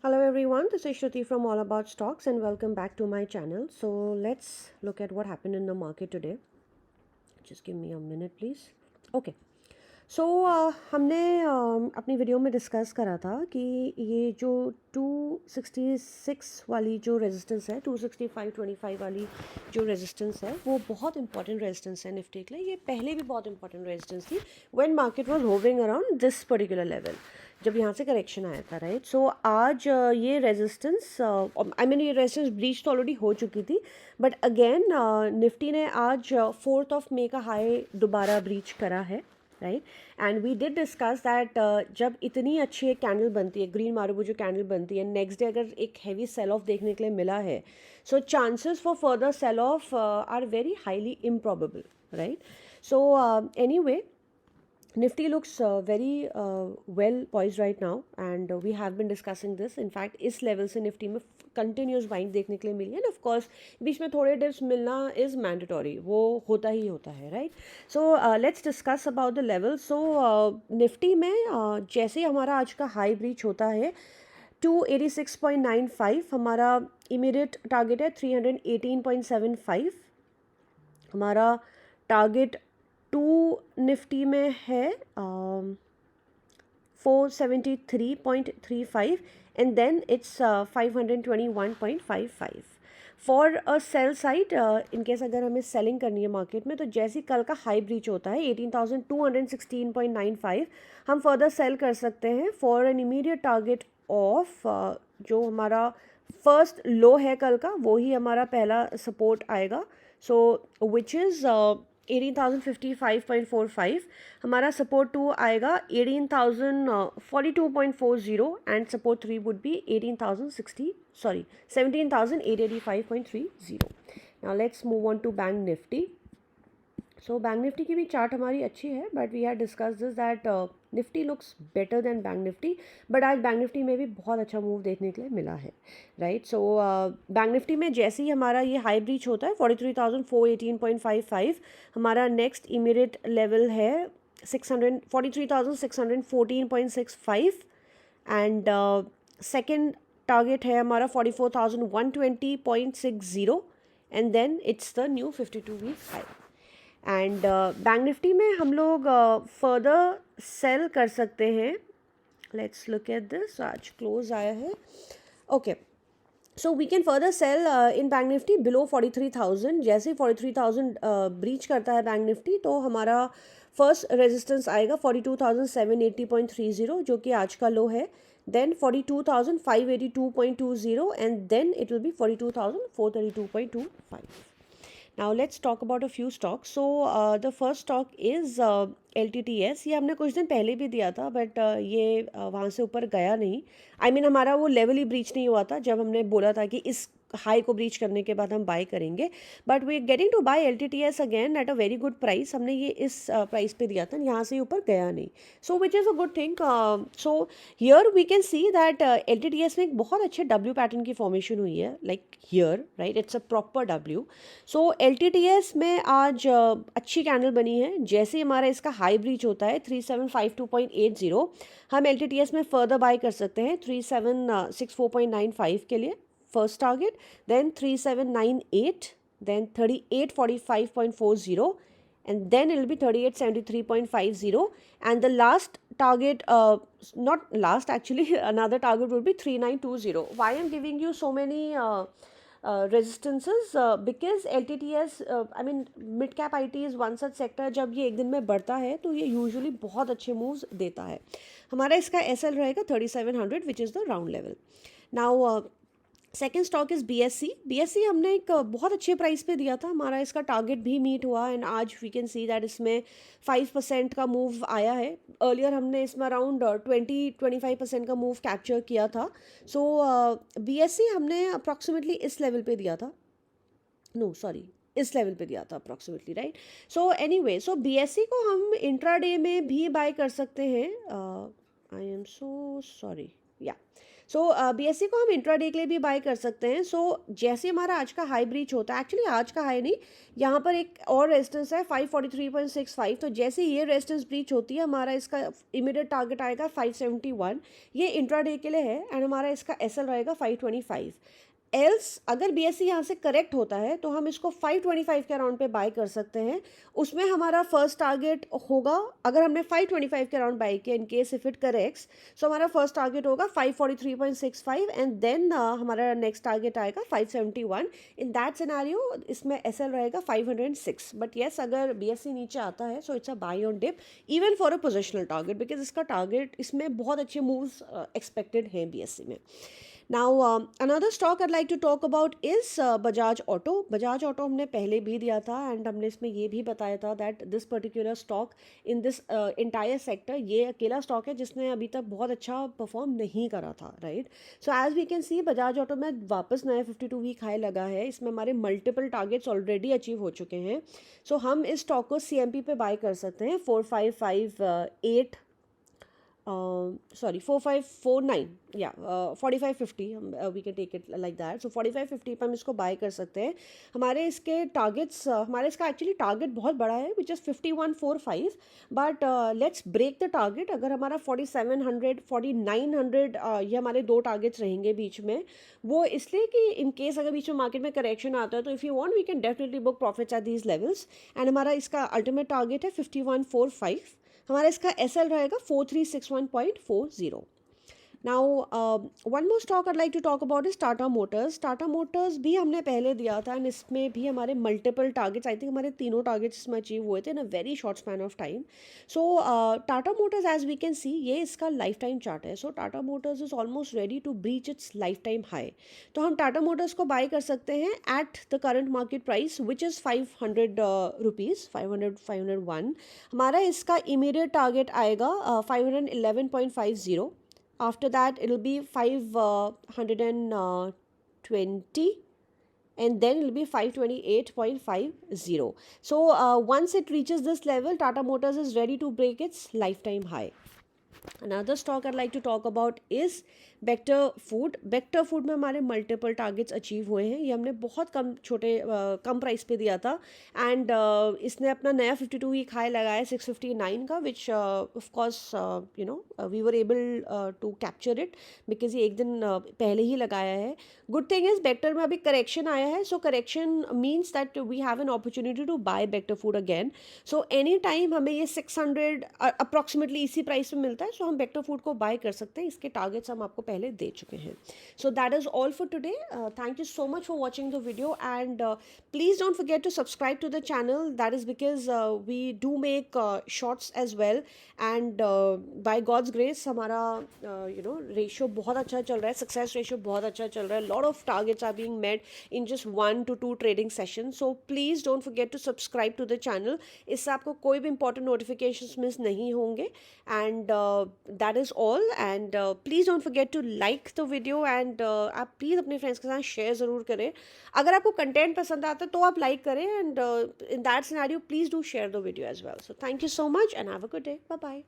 Hello everyone, this is Shruti from All About Stocks and welcome back to my channel. So let's look at what happened in the market today. Just give me a minute please. Okay. सो हमने अपनी video में discuss करा था कि ये जो 266 वाली जो रेजिस्टेंस है 265.25 वाली जो रेजिस्टेंस है वो बहुत इंपॉर्टेंट रेजिस्टेंस है निफ्टी के लिए. ये पहले भी बहुत इंपॉर्टेंट रेजिस्टेंस थी when market was hovering around this particular level, जब यहाँ से करेक्शन आया था, राइट. सो आज ये रेजिस्टेंस ये रेजिस्टेंस ब्रीच तो ऑलरेडी हो चुकी थी, बट अगेन निफ्टी ने आज 4th ऑफ मे का हाई दोबारा ब्रीच करा है, right. And we did discuss that जब इतनी अच्छी एक कैंडल बनती है, ग्रीन मारूबू जो कैंडल बनती है, नेक्स्ट डे अगर एक हैवी सेल ऑफ देखने के लिए मिला है, so chances for further sell off are very highly improbable, right. So anyway, Nifty looks very well poised right now and we have been discussing this. In fact, इस level से Nifty में continuous buying देखने के लिए मिली है. Of course बीच में थोड़े dips मिलना इज़ मैंडेटरी, वो होता ही होता है, right. So let's discuss about the level. So Nifty में जैसे ही हमारा आज का हाई ब्रीच होता है 286.95, हमारा इमीडिएट टारगेट है 318.75. हमारा टारगेट 2 निफ्टी में है 473.35 and then it's 521.55. For a sell side, in case अगर हमें सेलिंग करनी है मार्केट में, तो जैसे कल का हाई ब्रीच होता है 18,216.95, हम फर्दर सेल कर सकते हैं for an immediate target of जो हमारा फर्स्ट लो है कल का, वो ही हमारा पहला सपोर्ट आएगा. So which is 18,055.45. हमारा सपोर्ट 2 आएगा 18,042.40 and support 3 would be 17,885.30. Now let's move on to bank Nifty. So bank Nifty की भी चार्ट हमारी अच्छी है, but we have discuss this that Nifty looks better than bank Nifty, but आज bank Nifty में भी बहुत अच्छा मूव देखने के लिए मिला है, राइट. सो बैंक निफ्टी में जैसे ही हमारा ये हाई ब्रीच होता है 43,418.55, हमारा नेक्स्ट इमीडिएट लेवल है 43,614.65 एंड सेकेंड टारगेट है हमारा 44,120.60 and then it's the new 52 week high. And bank Nifty में हम लोग फर्दर सेल कर सकते हैं. Let's look at this. आज क्लोज आया है. Okay, so we can further sell in bank Nifty below 43,000. जैसे ही 43,000 ब्रीच करता है बैंक निफ्टी, तो हमारा फर्स्ट रेजिस्टेंस आएगा 42,780.30, जो कि आज का लो है. Then 42,582.20 and then it will be 42,432.25. Now let's talk about a few stocks. So the first stock is LTTS. ये हमने कुछ दिन पहले भी दिया था, बट ये वहाँ से ऊपर गया नहीं. हमारा वो लेवल ही ब्रीच नहीं हुआ था जब हमने बोला था कि इस हाई को ब्रीच करने के बाद हम बाय करेंगे. But we getting to buy LTTS again at a very good price. हमने ये इस प्राइस पे दिया था, यहाँ से ऊपर गया नहीं. So which is a good thing. So here we can see that LTTS में एक बहुत अच्छे W पैटर्न की फॉर्मेशन हुई है, like here, right. It's a proper W. So LTTS में आज अच्छी कैंडल बनी है. जैसे ही हमारा इसका हाई ब्रीच होता है 3752.80, हम LTTS में फर्दर बाय कर सकते हैं 3764.95 के लिए first target, then 3798, then 3845.40, and then it will be 3873.50, and the last target, not last actually, another target will be 3920. Why I'm giving you so many resistances? Because LTTS, mid cap IT is one such sector. जब ये एक दिन में बढ़ता है तो ये usually बहुत अच्छे मूव्स देता है. हमारा इसका SL रहेगा 3700, which is the round level. Now second stock is BSC हमने एक बहुत अच्छे प्राइस पे दिया था. हमारा इसका टारगेट भी मीट हुआ एंड आज वी कैन सी दैट इसमें 5% का मूव आया है. अर्लियर हमने इसमें अराउंड 20-25% का मूव कैप्चर किया था. सो BSC हमने अप्रॉक्सीमेटली इस लेवल पे दिया था, इस लेवल पे दिया था अप्रॉक्सीमेटली, राइट. सो एनीवे, सो BSC को हम इंट्राडे में भी बाय कर सकते हैं. आई एम सो सॉरी, या सो BSE को हम इंट्राडे के लिए भी बाय कर सकते हैं. सो जैसे हमारा आज का हाई ब्रीच होता है, एक्चुअली आज का हाई नहीं, यहाँ पर एक और रेजिस्टेंस है 543.65. तो जैसे ये रेजिस्टेंस ब्रीच होती है, हमारा इसका इमीडिएट टारगेट आएगा 571. ये इंट्राडे के लिए है एंड हमारा इसका SL रहेगा 525. एल्स अगर BSE यहाँ से करेक्ट होता है तो हम इसको 525 के अराउंड पे बाय कर सकते हैं. उसमें हमारा फर्स्ट टारगेट होगा, अगर हमने 525 के अराउंड बाय किया in case if it corrects, so हमारा फर्स्ट टारगेट होगा 543.65 एंड देन हमारा नेक्स्ट टारगेट आएगा 571. इन दैट सिनेरियो इसमें SL रहेगा 506. बट येस, अगर BSE नीचे आता है so it's a buy on dip even for a positional target, because इसका टारगेट इसमें बहुत अच्छे मूव्स एक्सपेक्टेड हैं BSE में. Now, another stock I'd like to talk about is Bajaj Auto. Bajaj Auto हमने पहले भी दिया था एंड हमने इसमें ये भी बताया था that this particular stock in this entire sector, ये अकेला स्टॉक है जिसने अभी तक बहुत अच्छा परफॉर्म नहीं करा था, right. So as we can see Bajaj auto में वापस नया 52 वीक हाई लगा है. इसमें हमारे मल्टीपल टारगेट्स ऑलरेडी अचीव हो चुके हैं. सो हम इस स्टॉक को CMP पे बाय कर सकते हैं 4558 sorry 4549 या 4550, we can take it like that. So 4550 पर हम इसको बाय कर सकते हैं. हमारे इसके टारगेट्स, हमारे इसका एक्चुअली टारगेट बहुत बड़ा है which is 5145, but let's break the target. अगर हमारा 4700 4900 ये हमारे दो टारगेट्स रहेंगे बीच में. वो इसलिए कि इन केस अगर बीच में मार्केट में करेक्शन आता है तो if you want we can definitely book profits at these levels. And हमारा इसका अल्टीमेट टारगेट है 5145. हमारा इसका SL रहेगा 4361.40. Now, one more stock I'd like to talk about is Tata Motors. Tata Motors भी हमने पहले दिया था एंड इसमें भी हमारे मल्टीपल टारगेट्स, आई थिंक हमारे तीनों टारगेट्स इसमें अचीव हुए थे in a very short span of time. So Tata Motors as we can see ये इसका लाइफ टाइम चार्ट है. So Tata Motors is almost ready to breach its lifetime high. तो हम टाटा मोटर्स को बाय कर सकते हैं at the current market price which is 500 rupees, 501. हमारा इसका इमीडिएट टारगेट आएगा 511.50. After that it will be 520 and then it will be 528.50. So once it reaches this level, Tata Motors is ready to break its lifetime high. Another stock I'd like to talk about is Bector Food. Bector Food में हमारे multiple targets achieve हुए हैं. ये हमने बहुत कम price पे दिया था एंड इसने अपना नया 52 वीक हाई लगाया 659 का, which of course you know we were able to capture it because ये एक दिन पहले ही लगाया है. गुड थिंग इज बेक्टर में अभी करेक्शन आया है. So correction means that we have an opportunity to buy Bector food again. So any time हमें ये 600 अप्रॉक्सीमेटली इसी प्राइस में मिलता है. सो हम बेक्टर फूड को बाय कर सकते हैं. इसके टारगेट्स हम आपको पहले दे चुके हैं. So that is all for today. Thank you so much for watching the video and please don't forget to subscribe to the channel. That is because we do make shorts as well and by God's grace हमारा you know ratio बहुत अच्छा चल रहा है. Success ratio बहुत अच्छा चल रहा है. Lot of targets are being met in just 1 to 2 trading session. So please don't forget to subscribe to the channel. इससे आपको कोई भी इंपॉर्टेंट नोटिफिकेशंस मिस नहीं होंगे. And that is all. And please don't forget to like the video and आप please अपने friends के साथ शेयर ज़रूर करें. अगर आपको कंटेंट पसंद आता है तो आप लाइक करें and in that scenario please do share the video as well. So thank you so much and have a good day. Bye bye.